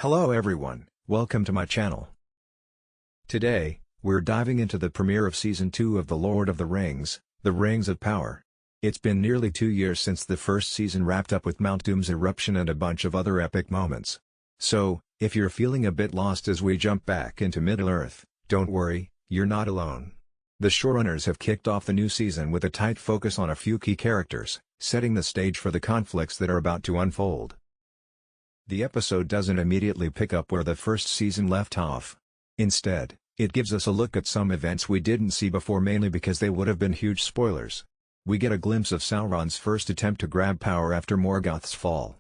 Hello everyone, welcome to my channel. Today, we're diving into the premiere of Season 2 of The Lord of the Rings, The Rings of Power. It's been nearly 2 years since the first season wrapped up with Mount Doom's eruption and a bunch of other epic moments. So, if you're feeling a bit lost as we jump back into Middle-earth, don't worry, you're not alone. The showrunners have kicked off the new season with a tight focus on a few key characters, setting the stage for the conflicts that are about to unfold. The episode doesn't immediately pick up where the first season left off. Instead, it gives us a look at some events we didn't see before, mainly because they would have been huge spoilers. We get a glimpse of Sauron's first attempt to grab power after Morgoth's fall.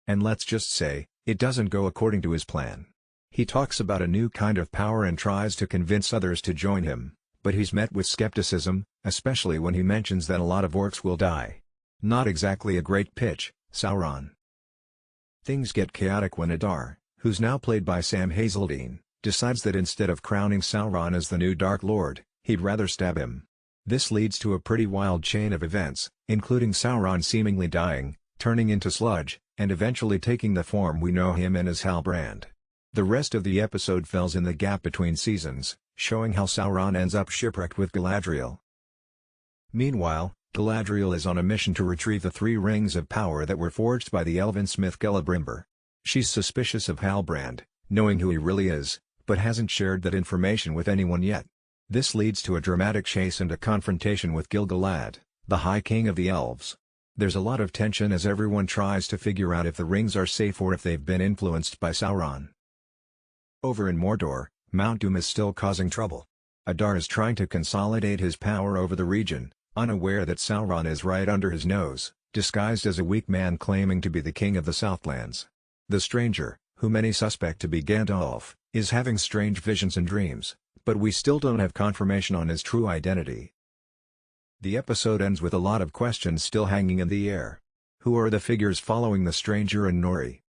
And let's just say, it doesn't go according to his plan. He talks about a new kind of power and tries to convince others to join him, but he's met with skepticism, especially when he mentions that a lot of orcs will die. Not exactly a great pitch, Sauron. Things get chaotic when Adar, who's now played by Sam Hazeldine, decides that instead of crowning Sauron as the new Dark Lord, he'd rather stab him. This leads to a pretty wild chain of events, including Sauron seemingly dying, turning into sludge, and eventually taking the form we know him in as Halbrand. The rest of the episode fills in the gap between seasons, showing how Sauron ends up shipwrecked with Galadriel. Meanwhile, Galadriel is on a mission to retrieve the 3 rings of power that were forged by the elven smith Celebrimbor. She's suspicious of Halbrand, knowing who he really is, but hasn't shared that information with anyone yet. This leads to a dramatic chase and a confrontation with Gil-galad, the High King of the Elves. There's a lot of tension as everyone tries to figure out if the rings are safe or if they've been influenced by Sauron. Over in Mordor, Mount Doom is still causing trouble. Adar is trying to consolidate his power over the region, unaware that Sauron is right under his nose, disguised as a weak man claiming to be the king of the Southlands. The stranger, who many suspect to be Gandalf, is having strange visions and dreams, but we still don't have confirmation on his true identity. The episode ends with a lot of questions still hanging in the air. Who are the figures following the stranger and Nori?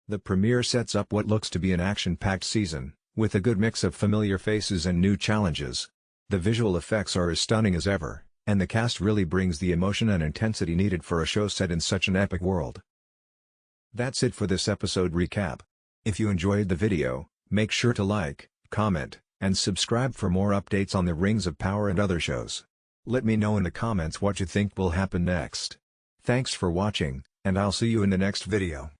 The premiere sets up what looks to be an action-packed season, with a good mix of familiar faces and new challenges. The visual effects are as stunning as ever, and the cast really brings the emotion and intensity needed for a show set in such an epic world. That's it for this episode recap. If you enjoyed the video, make sure to like, comment, and subscribe for more updates on the Rings of Power and other shows. Let me know in the comments what you think will happen next. Thanks for watching, and I'll see you in the next video.